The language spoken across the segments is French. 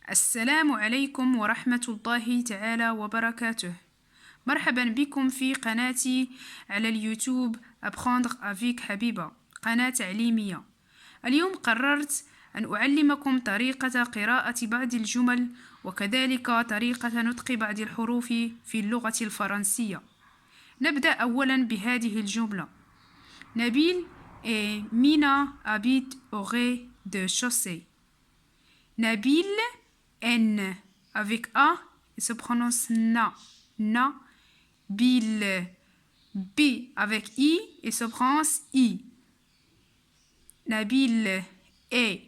السلام عليكم ورحمة الله تعالى وبركاته. مرحبا بكم في قناتي على اليوتيوب Apprendre avec حبيبة، قناة تعليمية. اليوم قررت أن أعلمكم طريقة قراءة بعض الجمل وكذلك طريقة نطق بعض الحروف في اللغة الفرنسية. نبدأ أولا بهذه الجملة: نبيل et Mina habitent au rez-de-chaussée. Nabil, N avec A, il se prononce na, na. Bil, B avec I, il se prononce I. Nabil est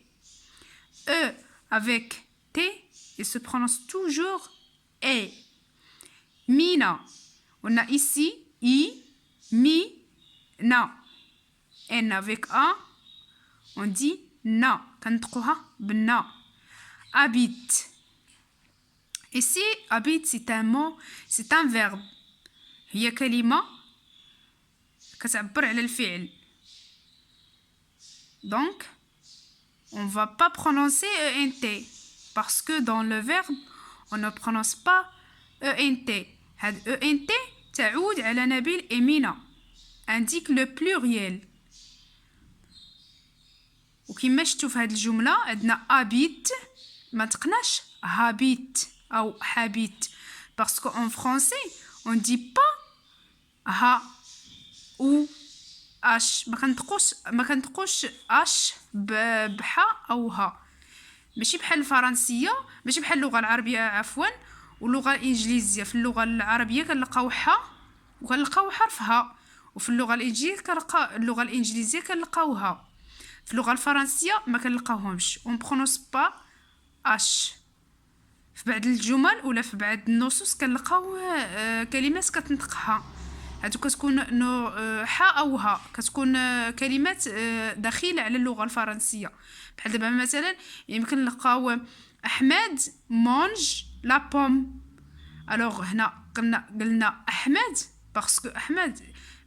E avec T, il se prononce toujours E. Mina, on a ici I, mi, na. N avec A, on dit na, كنطقوها بنا. Habite. Ici, habite, c'est un mot, c'est un verbe. هي كلمة كتعبر على الفعل. Donc, on ne va pas prononcer ENT parce que dans le verbe, on ne prononce pas ENT. هاد ENT تعود على نبيل et Mina. Indique le pluriel. وكما شفتوا في هذه الجملة عندنا habite ما تقناش habite أو habite parce qu'en français on dit pas ha ou h ما كنطقوش h بح أو ها، ماشي بحال الفرنسية، ماشي بحال اللغة العربية عفوا واللغة الإنجليزية. في اللغة العربية كنلقاو ح وكنلقاو حرف ها، وفي اللغة الإنجليزية كنلقاو ها. في اللغة الفرنسية ما كنلقاوهمش، on prononce pas h. في بعض الجمل ولا في بعض النصوص كنلقاو كلمات كتنطقها، هادو كتكون ح او ها، كتكون كلمات دخيلة على اللغة الفرنسية. بحال دابا مثلا يمكن نلقاو احمد مونج لا بوم. الوغ هنا قلنا احمد باسكو احمد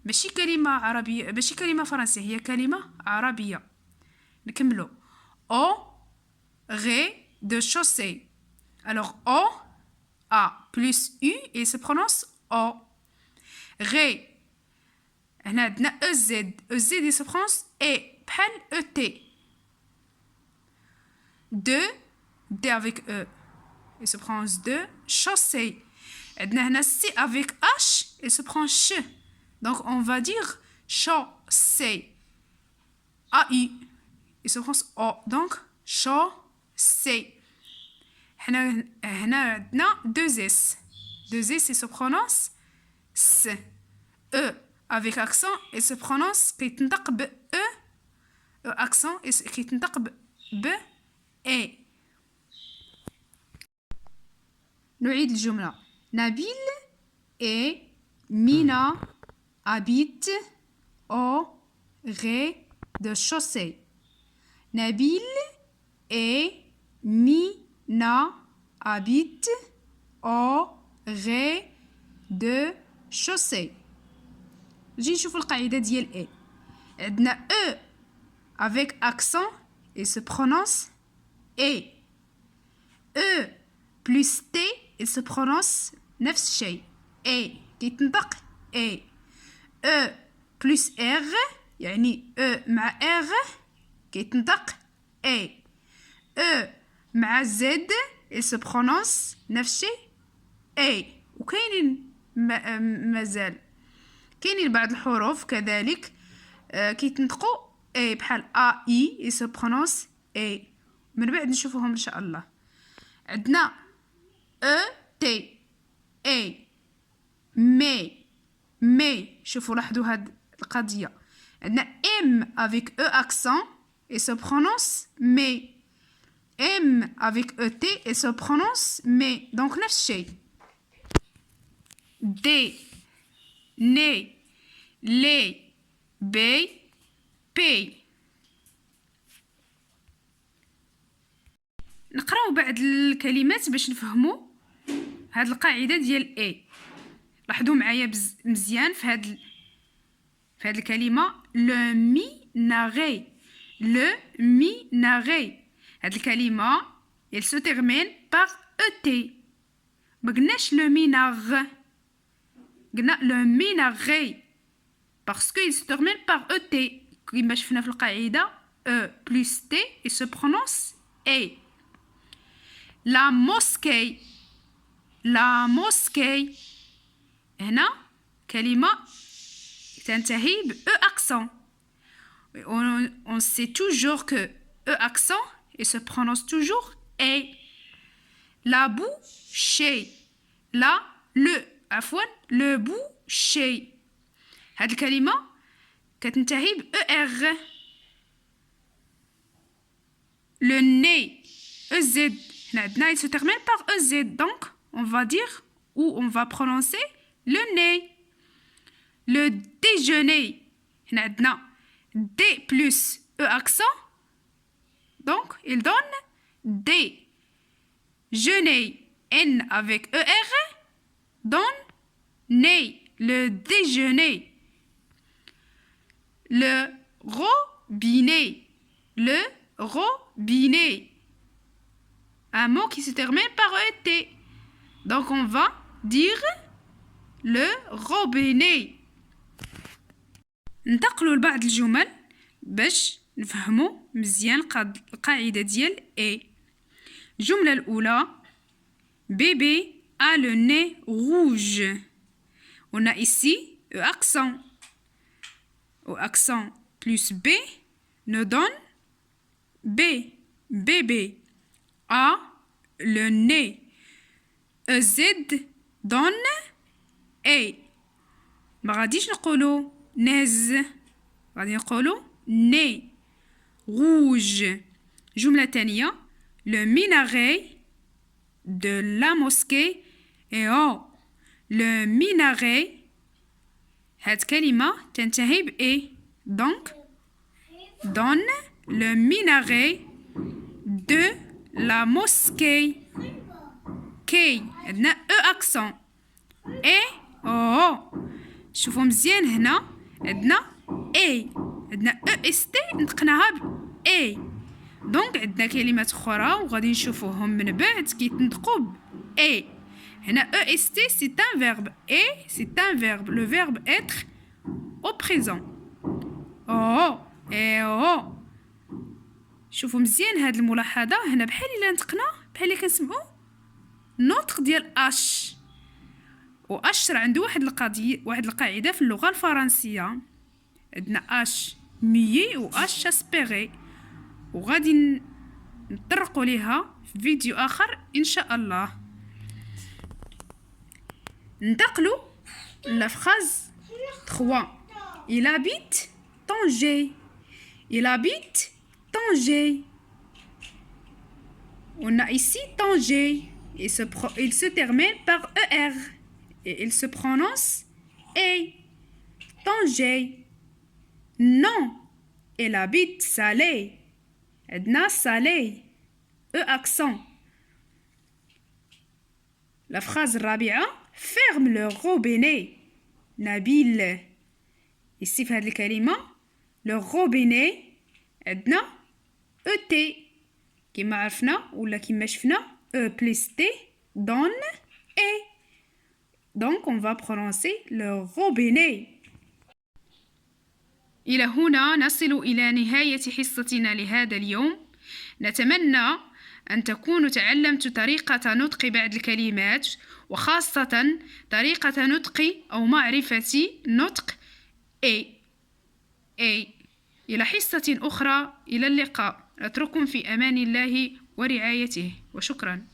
ماشي كلمة عربية، ماشي كلمة فرنسية، هي كلمة عربية. نكملو au rez-de-chaussée. Alors au a plus u et se prononce o. Ré هنا عندنا ez il se prononce e بحال et. De d avec e il se prononce de. Chaussée عندنا هنا c avec h il se prononce ch. Donc on va dire chaussée. A-U, il se prononce O. Donc, chaussée. هنا عندنا deux S. Deux S, il se prononce S. E avec accent, il se prononce كيتنطق ب E. E accent, كيتنطق ب E. نعيد الجملة: نبيل et Mina habitent au rez-de-chaussée. Nabil et Mina habitent au rez-de-chaussée. نجي نشوفوا القاعدة ديال اي. عندنا e avec accent il se prononce e. e plus t il se prononce نفس الشيء e كيتنطق e. e plus r يعني e مع r كيتنطق e. e مع z il se prononce نفس الشيء e. وكاينين مازال كاينين بعض الحروف كذلك كيتنطقوا e بحال a i il se prononce e. من بعد نشوفوهم ان شاء الله. عندنا e t e مي شوفوا لاحظوا هاد القضية. عندنا M avec E accent et se prononce mais. M avec ET et se prononce mais. Donc نفس الشيء. D, N, L, B, P. نقراو بعض الكلمات باش نفهموا هاد القاعدة ديال A. لاحظوا معايا مزيان في هاد الكلمة le minaret. Le minaret. هاد الكلمة il se termine par ET. ما قلناش le minagh. قلنا le minagh parce qu'il se termine par ET. كما شفنا في القاعدة E plus T il se prononce A. La mosquée. La mosquée. هنا كلمة تنتهي ب E accent. On sait toujours que E accent il se prononce toujours A. La bouchée. La le boucher. هاد الكلمة كتنتهي ب ER. Le nez. EZ. هنا عندنا il se termine par EZ. Donc on va dire ou on va prononcer le nez. Le déjeuner. هنا عندنا D plus E accent. Donc il donne D. Jeûner. N avec ER. Donne nez. Le déjeuner. Le robinet. Le robinet. Un mot qui se termine par ET. Donc on va dire le robinet. ننتقلوا لبعض الجمل باش نفهموا مزيان القاعدة ديال A. الجملة الأولى bébé a le nez rouge. On a ici E accent. O accent plus B nous donne B. Bébé a le nez. EZ donne A. ما غاديش نقولوا نز، غادي نقولوا ني. rouge. جملة تانية le minaret de la mosquée est haut. Le minaret هاد كلمة تنتهي ب A. donc donne le minaret de la mosquée. K عندنا E accent. A أو شوفوا مزيان هنا عندنا A. عندنا EST نطقناها ب A. دونك عندنا كلمات أخرى وغادي نشوفوهم من بعد كيتنطقوا ب A. هنا EST c'est un verbe. A c'est un verbe. Le verbe être au présent. أو أو شوفوا مزيان هاد الملاحظة هنا بحال إلا نطقنا بحال اللي كنسمعوا نطق ديال اش. و اش راه عنده واحد القاعده في اللغه الفرنسيه. عندنا اش ميي و اش اسبيري وغادي نطرقوا ليها في فيديو اخر ان شاء الله. ننتقلوا لا فراز 3. il habite Tanger. il habite Tanger. On a ici Tanger. Il se termine par ER. Et il se prononce A. Tanger. Non. Il habite Salé. Edna Salé. E accent. La phrase Rabia. Ferme le robinet. Nabil. Ici, في هذه الكلمة le robinet عندنا ET كما عرفنا ولا كما شفنا E plus T donne A. Donc on va prononcer le robinet. إلى هنا نصل إلى نهاية حصتنا لهذا اليوم. نتمنى أن تكونوا تعلمتوا طريقة نطق بعض الكلمات وخاصة طريقة نطق أو معرفة نطق A. إلى حصة أخرى. إلى اللقاء. أترككم في أمان الله ورعايته وشكرا.